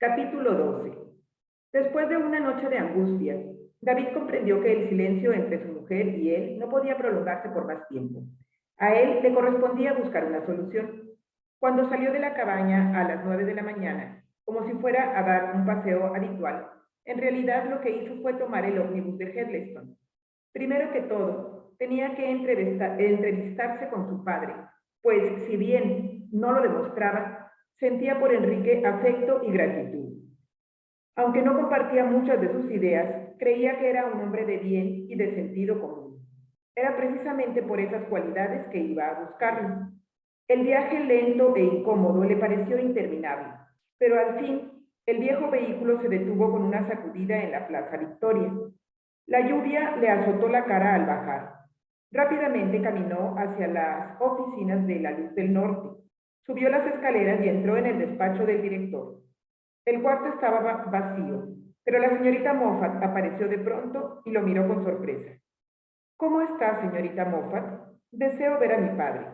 Capítulo 12. Después de una noche de angustia, David comprendió que el silencio entre su mujer y él no podía prolongarse por más tiempo. A él le correspondía buscar una solución. Cuando salió de la cabaña a las 9 de la mañana, como si fuera a dar un paseo habitual, en realidad lo que hizo fue tomar el ómnibus de Headleston. Primero que todo, tenía que entrevistarse con su padre, pues si bien no lo demostraba, sentía por Enrique afecto y gratitud. Aunque no compartía muchas de sus ideas, creía que era un hombre de bien y de sentido común. Era precisamente por esas cualidades que iba a buscarlo. El viaje lento e incómodo le pareció interminable, pero al fin el viejo vehículo se detuvo con una sacudida en la Plaza Victoria. La lluvia le azotó la cara al bajar. Rápidamente caminó hacia las oficinas de la Luz del Norte, subió las escaleras y entró en el despacho del director. El cuarto estaba vacío, pero la señorita Moffat apareció de pronto y lo miró con sorpresa. ¿Cómo está, señorita Moffat? Deseo ver a mi padre.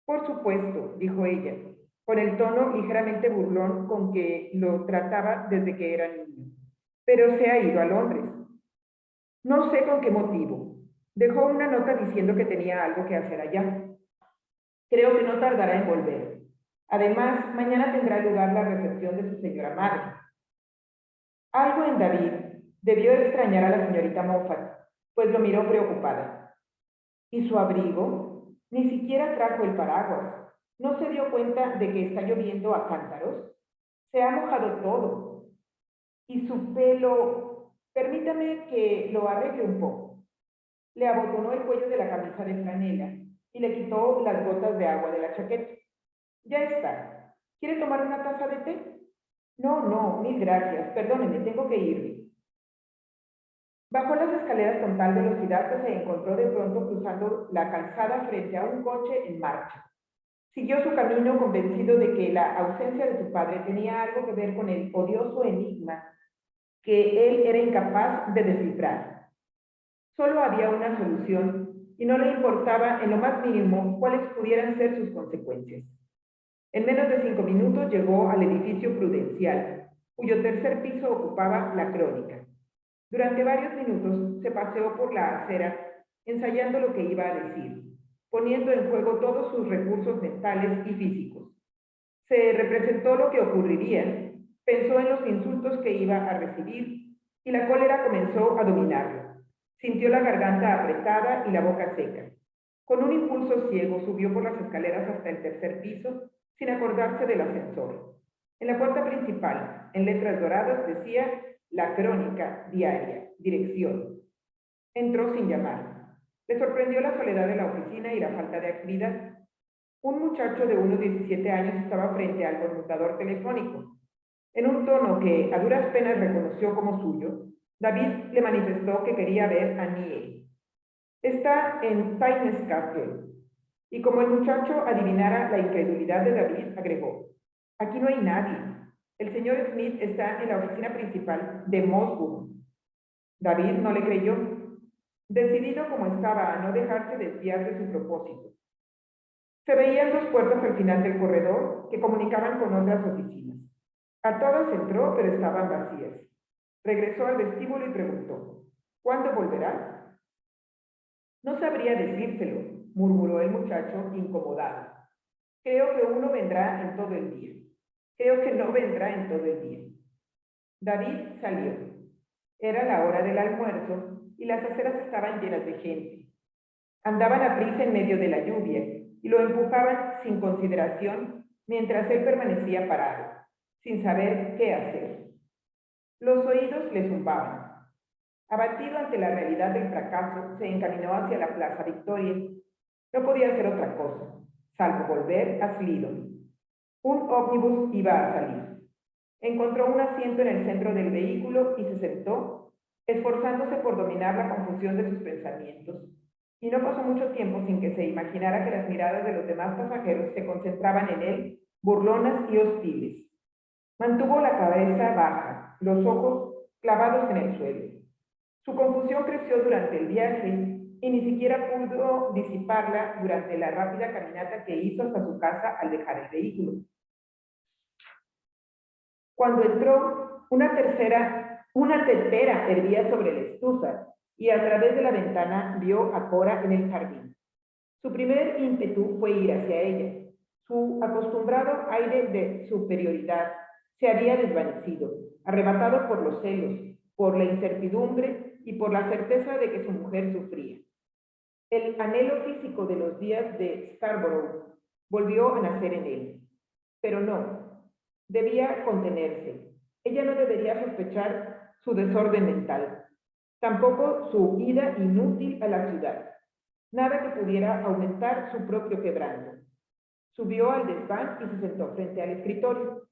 Por supuesto, dijo ella, con el tono ligeramente burlón con que lo trataba desde que era niño. Pero se ha ido a Londres. No sé con qué motivo. Dejó una nota diciendo que tenía algo que hacer allá. Creo que no tardará en volver. Además, mañana tendrá lugar la recepción de su señora madre. Algo en David debió extrañar a la señorita Moffat, pues lo miró preocupada. ¿Y su abrigo? Ni siquiera trajo el paraguas. ¿No se dio cuenta de que está lloviendo a cántaros? Se ha mojado todo. Y su pelo... Permítame que lo arregle un poco. Le abotonó el cuello de la camisa de franela y le quitó las gotas de agua de la chaqueta. Ya está. ¿Quiere tomar una taza de té? No, no, mil gracias. Perdóneme, tengo que irme. Bajó las escaleras con tal velocidad que se encontró de pronto cruzando la calzada frente a un coche en marcha. Siguió su camino convencido de que la ausencia de su padre tenía algo que ver con el odioso enigma que él era incapaz de descifrar. Solo había una solución y no le importaba en lo más mínimo cuáles pudieran ser sus consecuencias. En menos de 5 minutos llegó al edificio Prudencial, cuyo tercer piso ocupaba la Crónica. Durante varios minutos se paseó por la acera, ensayando lo que iba a decir, poniendo en juego todos sus recursos mentales y físicos. Se representó lo que ocurriría, pensó en los insultos que iba a recibir, y la cólera comenzó a dominarlo. Sintió la garganta apretada y la boca seca. Con un impulso ciego subió por las escaleras hasta el tercer piso, sin acordarse del ascensor. En la puerta principal, en letras doradas, decía La Crónica Diaria, dirección. Entró sin llamar. Le sorprendió la soledad de la oficina y la falta de actividad. Un muchacho de unos 17 años estaba frente al conmutador telefónico. En un tono que a duras penas reconoció como suyo, David le manifestó que quería ver a Nie. Está en Thames Castle. Y como el muchacho adivinara la incredulidad de David, agregó, aquí no hay nadie. El señor Smith está en la oficina principal de Mossburn. David no le creyó, decidido como estaba a no dejarse desviar de su propósito. Se veían 2 puertas al final del corredor que comunicaban con otras oficinas. A todas entró, pero estaban vacías. Regresó al vestíbulo y preguntó, ¿cuándo volverá? No sabría decírselo, murmuró el muchacho incomodado. Creo que uno vendrá en todo el día. Creo que no vendrá en todo el día. David salió. Era la hora del almuerzo y las aceras estaban llenas de gente. Andaban a prisa en medio de la lluvia y lo empujaban sin consideración mientras él permanecía parado, sin saber qué hacer. Los oídos le zumbaban. Abatido ante la realidad del fracaso, se encaminó hacia la Plaza Victoria. No podía hacer otra cosa, salvo volver a Slidon. Un ómnibus iba a salir. Encontró un asiento en el centro del vehículo y se sentó, esforzándose por dominar la confusión de sus pensamientos. Y no pasó mucho tiempo sin que se imaginara que las miradas de los demás pasajeros se concentraban en él, burlonas y hostiles. Mantuvo la cabeza baja, los ojos clavados en el suelo. Su confusión creció durante el viaje y ni siquiera pudo disiparla durante la rápida caminata que hizo hasta su casa al dejar el vehículo. Cuando entró, una tetera hervía sobre la estufa y a través de la ventana vio a Cora en el jardín. Su primer ímpetu fue ir hacia ella. Su acostumbrado aire de superioridad se había desvanecido, arrebatado por los celos, por la incertidumbre y por la certeza de que su mujer sufría. El anhelo físico de los días de Scarborough volvió a nacer en él. Pero no, debía contenerse. Ella no debería sospechar su desorden mental, tampoco su ida inútil a la ciudad. Nada que pudiera aumentar su propio quebranto. Subió al desván y se sentó frente al escritorio.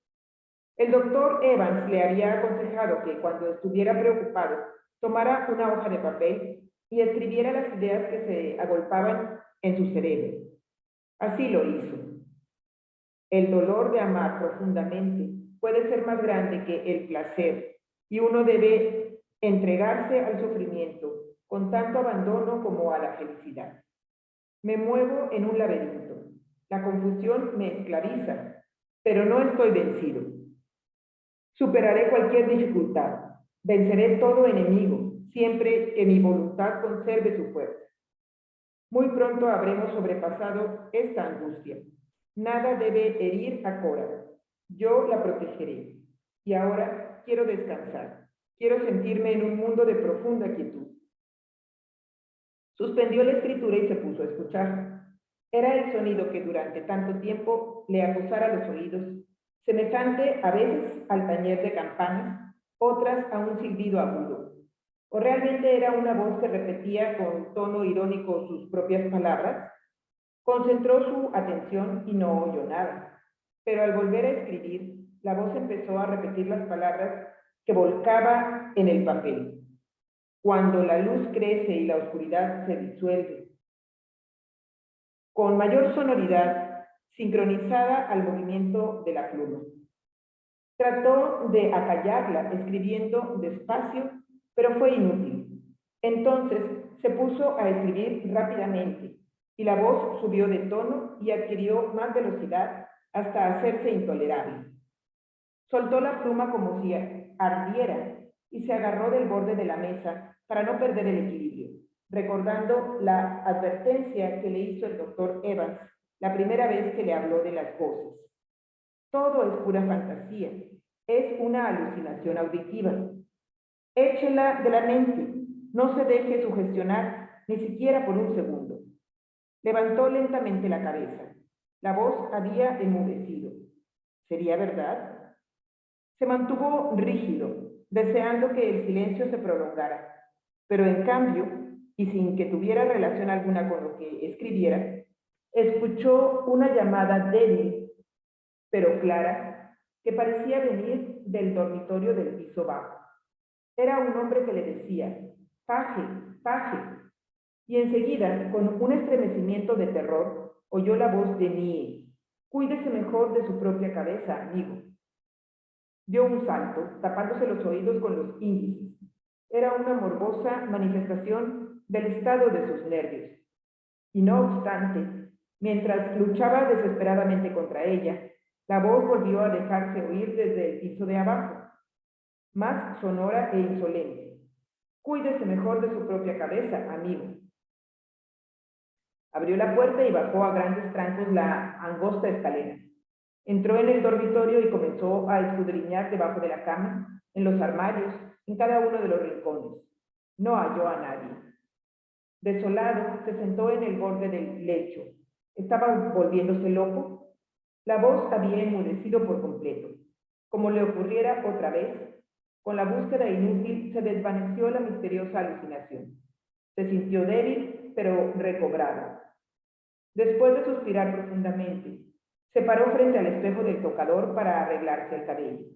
El doctor Evans le había aconsejado que cuando estuviera preocupado tomara una hoja de papel y escribiera las ideas que se agolpaban en su cerebro. Así lo hizo. El dolor de amar profundamente puede ser más grande que el placer y uno debe entregarse al sufrimiento con tanto abandono como a la felicidad. Me muevo en un laberinto. La confusión me esclaviza, pero no estoy vencido. Superaré cualquier dificultad. Venceré todo enemigo, siempre que mi voluntad conserve su fuerza. Muy pronto habremos sobrepasado esta angustia. Nada debe herir a Cora. Yo la protegeré. Y ahora quiero descansar. Quiero sentirme en un mundo de profunda quietud. Suspendió la escritura y se puso a escuchar. Era el sonido que durante tanto tiempo le acosara los oídos, semejante a veces al tañer de campanas, otras a un silbido agudo. ¿O realmente era una voz que repetía con tono irónico sus propias palabras? Concentró su atención y no oyó nada. Pero al volver a escribir, la voz empezó a repetir las palabras que volcaba en el papel. Cuando la luz crece y la oscuridad se disuelve. Con mayor sonoridad, sincronizada al movimiento de la pluma. Trató de acallarla, escribiendo despacio, pero fue inútil. Entonces se puso a escribir rápidamente, y la voz subió de tono y adquirió más velocidad hasta hacerse intolerable. Soltó la pluma como si ardiera y se agarró del borde de la mesa para no perder el equilibrio, recordando la advertencia que le hizo el doctor Evans la primera vez que le habló de las voces. Todo es pura fantasía, es una alucinación auditiva. Échela de la mente, no se deje sugestionar ni siquiera por un segundo. Levantó lentamente la cabeza. La voz había enmudecido. ¿Sería verdad? Se mantuvo rígido, deseando que el silencio se prolongara, pero en cambio, y sin que tuviera relación alguna con lo que escribiera, escuchó una llamada débil, pero clara, que parecía venir del dormitorio del piso bajo. Era un hombre que le decía, paje, paje, y enseguida, con un estremecimiento de terror, oyó la voz de Nie. Cuídese mejor de su propia cabeza, amigo. Dio un salto, tapándose los oídos con los índices. Era una morbosa manifestación del estado de sus nervios. Y no obstante, mientras luchaba desesperadamente contra ella, la voz volvió a dejarse oír desde el piso de abajo, más sonora e insolente. Cuídese mejor de su propia cabeza, amigo. Abrió la puerta y bajó a grandes trancos la angosta escalera. Entró en el dormitorio y comenzó a escudriñar debajo de la cama, en los armarios, en cada uno de los rincones. No halló a nadie. Desolado, se sentó en el borde del lecho. ¿Estaba volviéndose loco? La voz había enmudecido por completo. Como le ocurriera otra vez, con la búsqueda inútil se desvaneció la misteriosa alucinación. Se sintió débil, pero recobrado. Después de suspirar profundamente, se paró frente al espejo del tocador para arreglarse el cabello.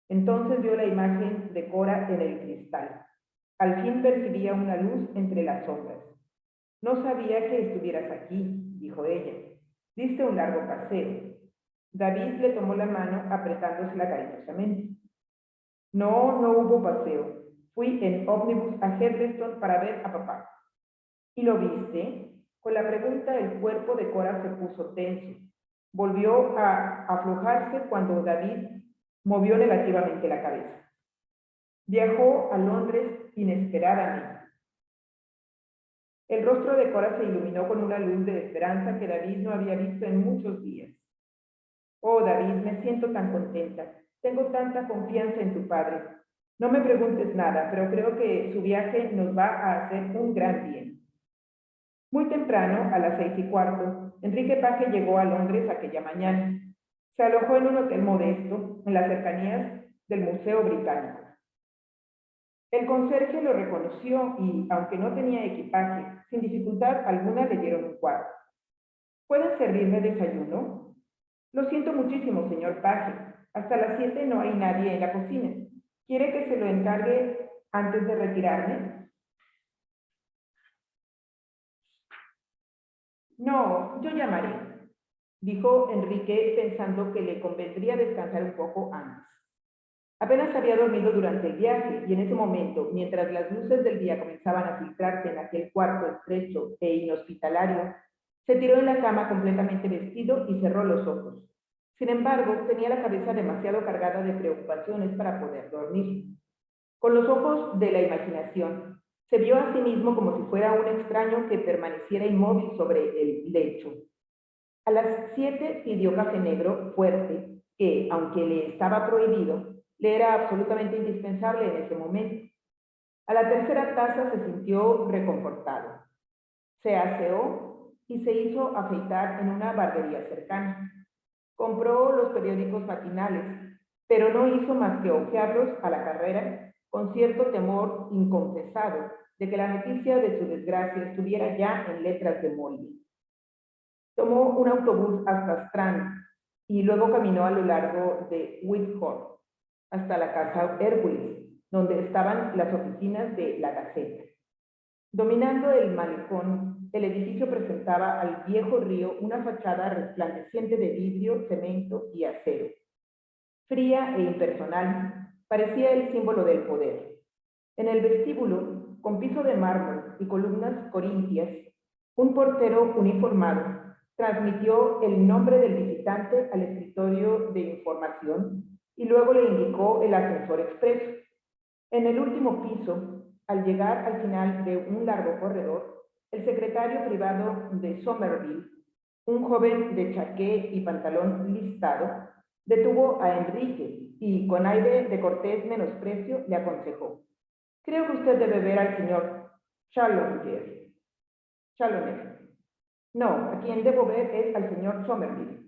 Entonces vio la imagen de Cora en el cristal. Al fin percibía una luz entre las sombras. No sabía que estuvieras aquí, dijo ella. Diste un largo paseo. David le tomó la mano apretándosela cariñosamente. No, no hubo paseo. Fui en ómnibus a Heatherstone para ver a papá. ¿Y lo viste? Con la pregunta el cuerpo de Cora se puso tenso. Volvió a aflojarse cuando David Movió negativamente la cabeza. Viajó a Londres inesperadamente. El rostro de Cora se iluminó con una luz de esperanza que David no había visto en muchos días. Oh, David, me siento tan contenta. Tengo tanta confianza en tu padre. No me preguntes nada, pero creo que su viaje nos va a hacer un gran bien. Muy temprano, a las 6:15, Enrique Page llegó a Londres aquella mañana. Se alojó en un hotel modesto, en las cercanías del Museo Británico. El conserje lo reconoció y, aunque no tenía equipaje, sin dificultad alguna le dieron un cuarto. ¿Pueden servirme desayuno? Lo siento muchísimo, señor Page. Hasta las 7 no hay nadie en la cocina. ¿Quiere que se lo encargue antes de retirarme? No, yo llamaré, dijo Enrique pensando que le convendría descansar un poco antes. Apenas había dormido durante el viaje y en ese momento, mientras las luces del día comenzaban a filtrarse en aquel cuarto estrecho e inhospitalario, se tiró en la cama completamente vestido y cerró los ojos. Sin embargo, tenía la cabeza demasiado cargada de preocupaciones para poder dormir. Con los ojos de la imaginación, se vio a sí mismo como si fuera un extraño que permaneciera inmóvil sobre el lecho. A las 7 pidió café negro fuerte, que, aunque le estaba prohibido, le era absolutamente indispensable en ese momento. A la tercera taza se sintió reconfortado. Se aseó y se hizo afeitar en una barbería cercana. Compró los periódicos matinales, pero no hizo más que hojearlos a la carrera con cierto temor inconfesado de que la noticia de su desgracia estuviera ya en letras de molde. Tomó un autobús hasta Strand y luego caminó a lo largo de Whitehall hasta la casa Hércules, donde estaban las oficinas de la Gaceta. Dominando el malecón, el edificio presentaba al viejo río una fachada resplandeciente de vidrio, cemento y acero. Fría e impersonal, parecía el símbolo del poder. En el vestíbulo, con piso de mármol y columnas corintias, un portero uniformado transmitió el nombre del visitante al escritorio de información y luego le indicó el ascensor expreso. En el último piso, al llegar al final de un largo corredor, el secretario privado de Somerville, un joven de chaqué y pantalón listado, detuvo a Enrique y, con aire de cortés menosprecio, le aconsejó: creo que usted debe ver al señor Challoner. No, a quien debo ver es al señor Somerville.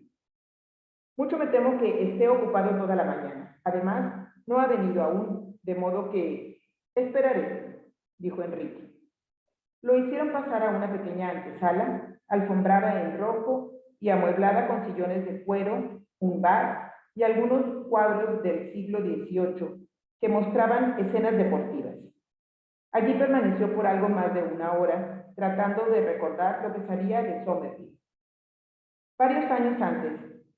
Mucho me temo que esté ocupado toda la mañana. Además, no ha venido aún, de modo que esperaré, dijo Enrique. Lo hicieron pasar a una pequeña antesala, alfombrada en rojo y amueblada con sillones de cuero, un bar y algunos cuadros del siglo XVIII que mostraban escenas deportivas. Allí permaneció por algo más de una hora, tratando de recordar lo que sabía de Somerville. Varios años antes,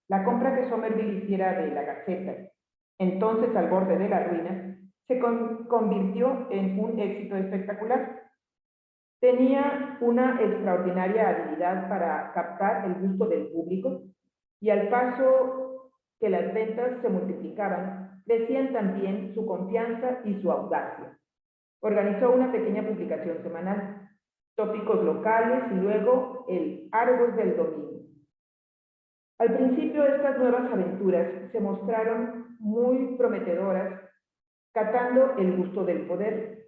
la compra que Somerville hiciera de la Gaceta, entonces al borde de la ruina, se convirtió en un éxito espectacular. Tenía una extraordinaria habilidad para captar el gusto del público y al paso que las ventas se multiplicaban, crecían también su confianza y su audacia. Organizó una pequeña publicación semanal, tópicos locales y luego el Argos del Domingo. Al principio estas nuevas aventuras se mostraron muy prometedoras, catando el gusto del poder.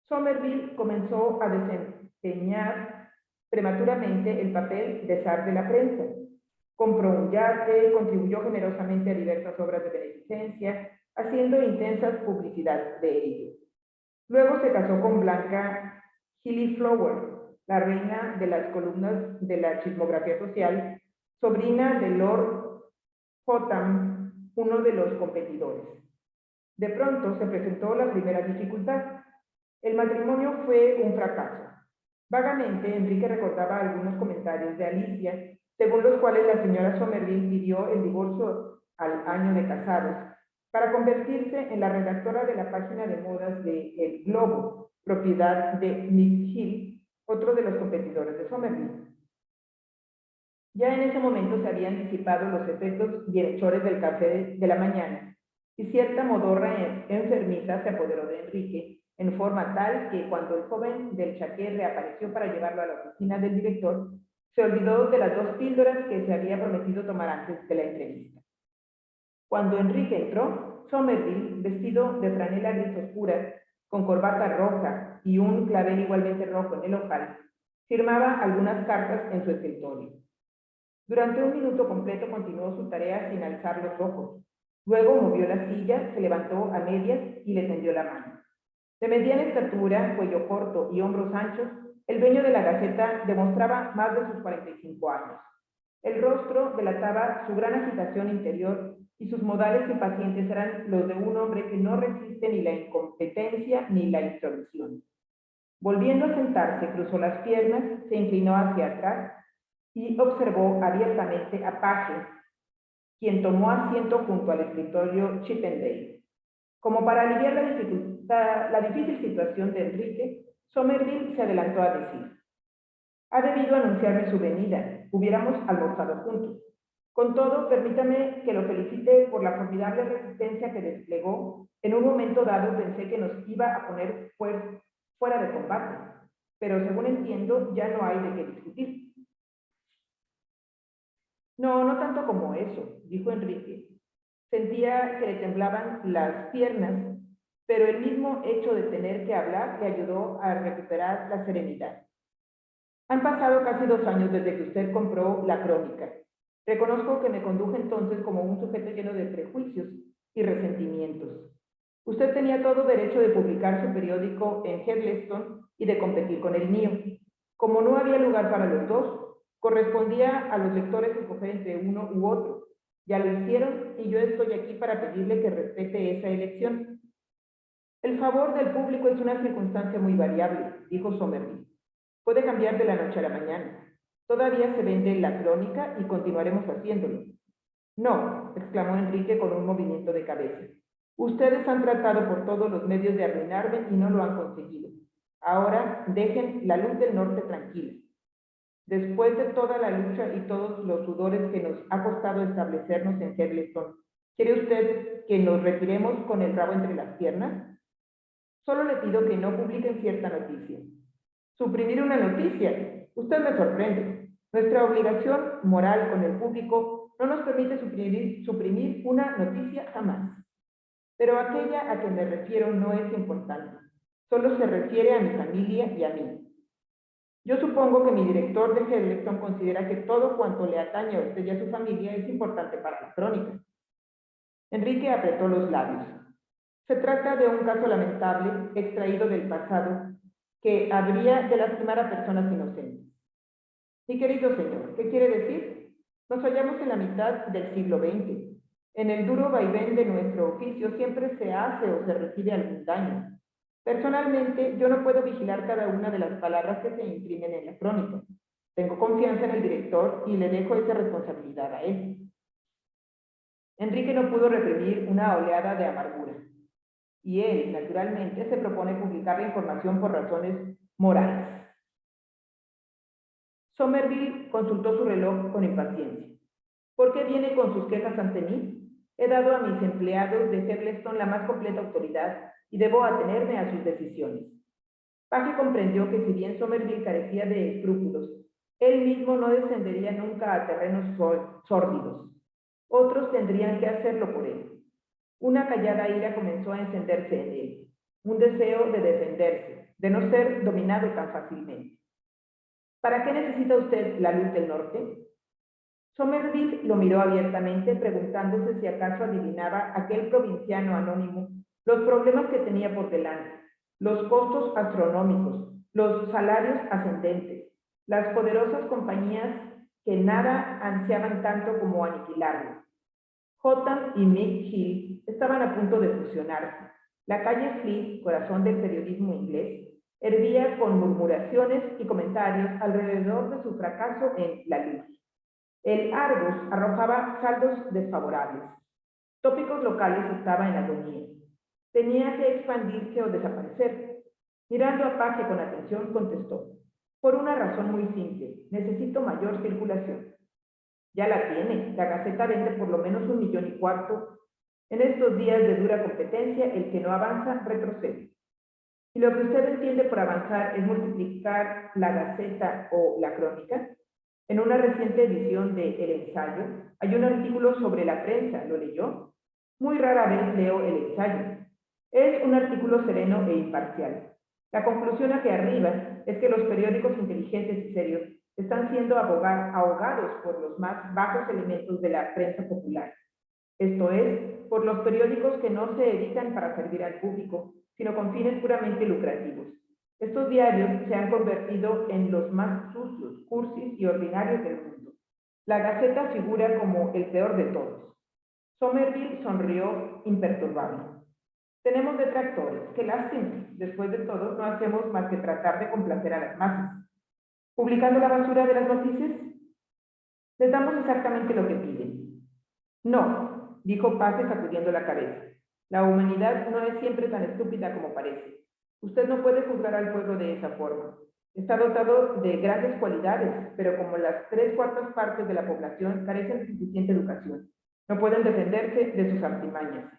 Somerville comenzó a desempeñar prematuramente el papel de zar de la prensa. Compró un yate, contribuyó generosamente a diversas obras de beneficencia, haciendo intensas publicidades de ello. Luego se casó con Blanca Gilliflower, la reina de las columnas de la chismografía social, sobrina de Lord Hotham, uno de los competidores. De pronto se presentó la primera dificultad. El matrimonio fue un fracaso. Vagamente, Enrique recordaba algunos comentarios de Alicia, según los cuales la señora Somerville pidió el divorcio al año de casados para convertirse en la redactora de la página de modas de El Globo, propiedad de Nick Hill, otro de los competidores de Somerville. Ya en ese momento se habían disipado los efectos bienhechores del café de la mañana, y cierta modorra enfermiza se apoderó de Enrique, en forma tal que cuando el joven del chaqué reapareció para llevarlo a la oficina del director, se olvidó de las 2 píldoras que se había prometido tomar antes de la entrevista. Cuando Enrique entró, Somerville, vestido de franela gris oscura, con corbata roja y un clavel igualmente rojo en el ojal, firmaba algunas cartas en su escritorio. Durante un minuto completo continuó su tarea sin alzar los ojos. Luego movió la silla, se levantó a medias y le tendió la mano. De mediana estatura, cuello corto y hombros anchos, el dueño de la Gaceta demostraba más de sus 45 años. El rostro delataba su gran agitación interior y sus modales impacientes eran los de un hombre que no resiste ni la incompetencia ni la intromisión. Volviendo a sentarse, cruzó las piernas, se inclinó hacia atrás y observó abiertamente a Page, quien tomó asiento junto al escritorio Chippendale. Como para aliviar la difícil situación de Enrique, Somerville se adelantó a decir: ha debido anunciarme su venida, hubiéramos almorzado juntos. Con todo, permítame que lo felicite por la formidable resistencia que desplegó. En un momento dado pensé que nos iba a poner fuera de combate, pero según entiendo, ya no hay de qué discutir. No, no tanto como eso, dijo Enrique. Sentía que le temblaban las piernas, pero el mismo hecho de tener que hablar le ayudó a recuperar la serenidad. Han pasado casi 2 años desde que usted compró la Crónica. Reconozco que me conduje entonces como un sujeto lleno de prejuicios y resentimientos. Usted tenía todo derecho de publicar su periódico en Headleston y de competir con el mío. Como no había lugar para los dos, correspondía a los lectores escoger entre uno u otro. Ya lo hicieron y yo estoy aquí para pedirle que respete esa elección. El favor del público es una circunstancia muy variable, dijo Somerville. Puede cambiar de la noche a la mañana. Todavía se vende la Crónica y continuaremos haciéndolo. No, exclamó Enrique con un movimiento de cabeza. Ustedes han tratado por todos los medios de arruinarme y no lo han conseguido. Ahora dejen la luz del norte tranquila. Después de toda la lucha y todos los sudores que nos ha costado establecernos en Headleston, ¿quiere usted que nos retiremos con el rabo entre las piernas? Solo le pido que no publiquen cierta noticia. Suprimir una noticia. Usted me sorprende. Nuestra obligación moral con el público no nos permite suprimir una noticia jamás. Pero aquella a que me refiero no es importante. Solo se refiere a mi familia y a mí. Yo supongo que mi director de Headleston considera que todo cuanto le atañe a usted y a su familia es importante para la crónica. Enrique apretó los labios. Se trata de un caso lamentable, extraído del pasado, que habría de lastimar a personas inocentes. Mi querido señor, ¿qué quiere decir? Nos hallamos en la mitad del siglo XX. En el duro vaivén de nuestro oficio siempre se hace o se recibe algún daño. Personalmente, yo no puedo vigilar cada una de las palabras que se imprimen en la crónica. Tengo confianza en el director y le dejo esa responsabilidad a él. Enrique no pudo reprimir una oleada de amargura. Y él, naturalmente, se propone publicar la información por razones morales. Somerville consultó su reloj con impaciencia. ¿Por qué viene con sus quejas ante mí? He dado a mis empleados de Headleston la más completa autoridad y debo atenerme a sus decisiones. Page comprendió que si bien Somerville carecía de escrúpulos, él mismo no descendería nunca a terrenos sórdidos. Otros tendrían que hacerlo por él. Una callada ira comenzó a encenderse en él, un deseo de defenderse, de no ser dominado tan fácilmente. ¿Para qué necesita usted la luz del norte? Somerville lo miró abiertamente, preguntándose si acaso adivinaba aquel provinciano anónimo los problemas que tenía por delante, los costos astronómicos, los salarios ascendentes, las poderosas compañías que nada ansiaban tanto como aniquilarlo. Hotham y Mick Hill estaban a punto de fusionarse. La calle Fleet, corazón del periodismo inglés, hervía con murmuraciones y comentarios alrededor de su fracaso en La Luz. El Argus arrojaba saldos desfavorables. Tópicos locales estaba en agonía. Tenía que expandirse o desaparecer. Mirando a Page con atención, contestó: por una razón muy simple, necesito mayor circulación. Ya la tiene. La Gaceta vende por lo menos 1,4 millones. En estos días de dura competencia, el que no avanza, retrocede. Si lo que usted entiende por avanzar es multiplicar la Gaceta o la Crónica, en una reciente edición de El Ensayo hay un artículo sobre la prensa. ¿Lo leyó? Muy rara vez leo El Ensayo. Es un artículo sereno e imparcial. La conclusión hacia arriba es que los periódicos inteligentes y serios están siendo ahogados por los más bajos elementos de la prensa popular. Esto es, por los periódicos que no se editan para servir al público, sino con fines puramente lucrativos. Estos diarios se han convertido en los más sucios, cursis y ordinarios del mundo. La Gaceta figura como el peor de todos. Somerville sonrió imperturbable. Tenemos detractores, qué lástima. Después de todo, no hacemos más que tratar de complacer a las masas. ¿Publicando la basura de las noticias? Les damos exactamente lo que piden. No, dijo Page sacudiendo la cabeza. La humanidad no es siempre tan estúpida como parece. Usted no puede juzgar al pueblo de esa forma. Está dotado de grandes cualidades, pero como las 3/4 de la población carecen de suficiente educación, no pueden defenderse de sus artimañas.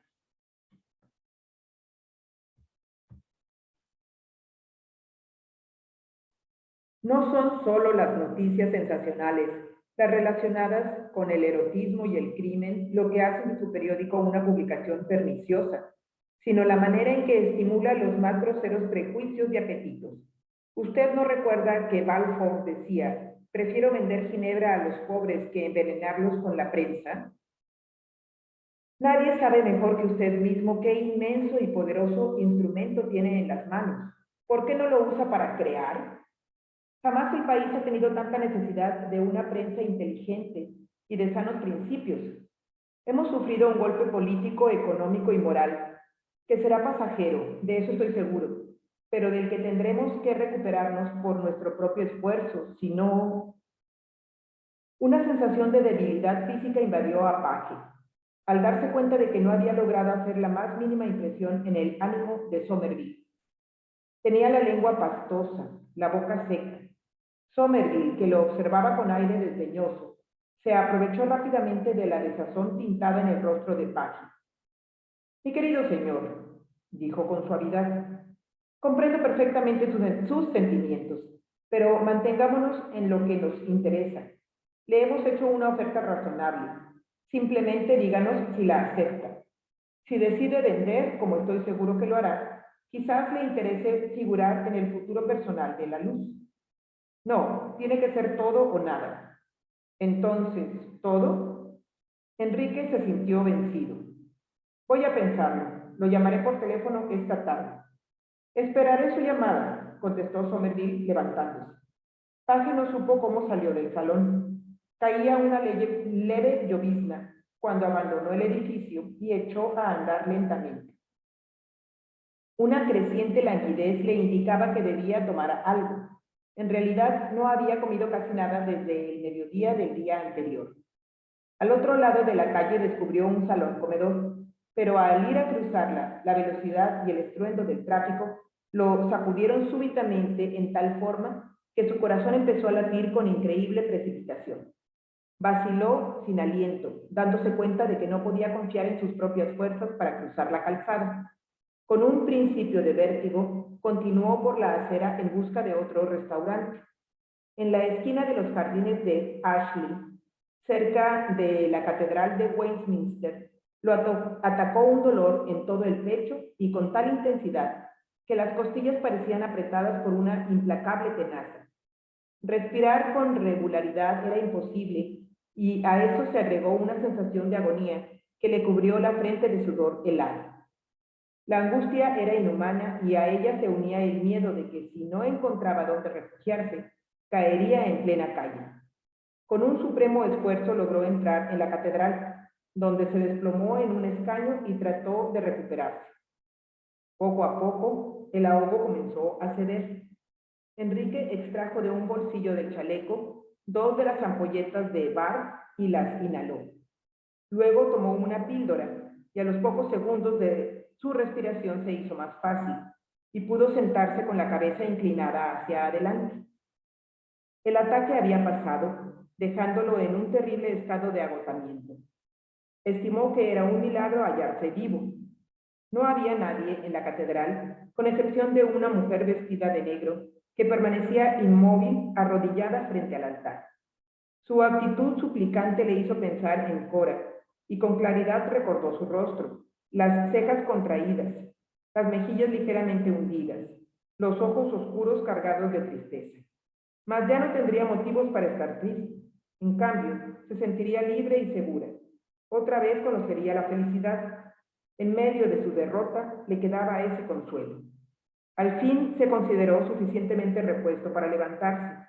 No son solo las noticias sensacionales, las relacionadas con el erotismo y el crimen, lo que hacen de su periódico una publicación perniciosa, sino la manera en que estimula los más groseros prejuicios y apetitos. Usted no recuerda que Balfour decía, prefiero vender ginebra a los pobres que envenenarlos con la prensa. Nadie sabe mejor que usted mismo qué inmenso y poderoso instrumento tiene en las manos. ¿Por qué no lo usa para crear? Jamás el país ha tenido tanta necesidad de una prensa inteligente y de sanos principios. Hemos sufrido un golpe político, económico y moral, que será pasajero, de eso estoy seguro, pero del que tendremos que recuperarnos por nuestro propio esfuerzo, si no... Una sensación de debilidad física invadió a Page, al darse cuenta de que no había logrado hacer la más mínima impresión en el ánimo de Somerville. Tenía la lengua pastosa, la boca seca. Somerville, que lo observaba con aire desdeñoso, se aprovechó rápidamente de la desazón pintada en el rostro de Page. Mi querido señor, dijo con suavidad, comprendo perfectamente sus sentimientos, pero mantengámonos en lo que nos interesa. Le hemos hecho una oferta razonable. Simplemente díganos si la acepta. Si decide vender, como estoy seguro que lo hará, quizás le interese figurar en el futuro personal de la luz. No, tiene que ser todo o nada. Entonces, ¿todo? Enrique se sintió vencido. Voy a pensarlo. Lo llamaré por teléfono esta tarde. Esperaré su llamada, contestó Somerville levantándose. Page no supo cómo salió del salón. Caía una leve llovizna cuando abandonó el edificio y echó a andar lentamente. Una creciente languidez le indicaba que debía tomar algo. En realidad, no había comido casi nada desde el mediodía del día anterior. Al otro lado de la calle descubrió un salón comedor, pero al ir a cruzarla, la velocidad y el estruendo del tráfico lo sacudieron súbitamente en tal forma que su corazón empezó a latir con increíble precipitación. Vaciló sin aliento, dándose cuenta de que no podía confiar en sus propias fuerzas para cruzar la calzada. Con un principio de vértigo, continuó por la acera en busca de otro restaurante. En la esquina de los jardines de Ashley, cerca de la Catedral de Westminster, lo atacó un dolor en todo el pecho y con tal intensidad que las costillas parecían apretadas por una implacable tenaza. Respirar con regularidad era imposible y a eso se agregó una sensación de agonía que le cubrió la frente de sudor helado. La angustia era inhumana y a ella se unía el miedo de que si no encontraba dónde refugiarse, caería en plena calle. Con un supremo esfuerzo logró entrar en la catedral, donde se desplomó en un escaño y trató de recuperarse. Poco a poco, el ahogo comenzó a ceder. Enrique extrajo de un bolsillo del chaleco 2 de las ampolletas de bar y las inhaló. Luego tomó una píldora y a los pocos segundos su respiración se hizo más fácil y pudo sentarse con la cabeza inclinada hacia adelante. El ataque había pasado, dejándolo en un terrible estado de agotamiento. Estimó que era un milagro hallarse vivo. No había nadie en la catedral, con excepción de una mujer vestida de negro, que permanecía inmóvil, arrodillada frente al altar. Su actitud suplicante le hizo pensar en Cora, y con claridad recordó su rostro, las cejas contraídas, las mejillas ligeramente hundidas, los ojos oscuros cargados de tristeza. Mas ya no tendría motivos para estar triste. En cambio, se sentiría libre y segura. Otra vez conocería la felicidad. En medio de su derrota le quedaba ese consuelo. Al fin se consideró suficientemente repuesto para levantarse.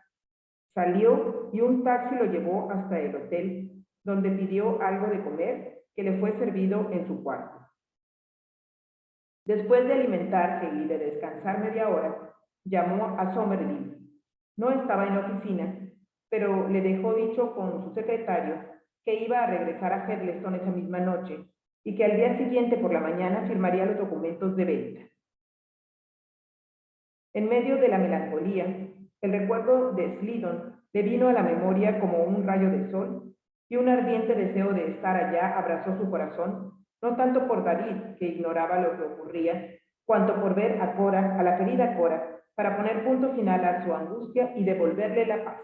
Salió y un taxi lo llevó hasta el hotel, donde pidió algo de comer que le fue servido en su cuarto. Después de alimentarse y de descansar media hora, llamó a Somerville. No estaba en la oficina, pero le dejó dicho con su secretario que iba a regresar a Headleston esa misma noche y que al día siguiente por la mañana firmaría los documentos de venta. En medio de la melancolía, el recuerdo de Slidon le vino a la memoria como un rayo de sol y un ardiente deseo de estar allá abrazó su corazón, no tanto por David, que ignoraba lo que ocurría, cuanto por ver a Cora, a la querida Cora, para poner punto final a su angustia y devolverle la paz.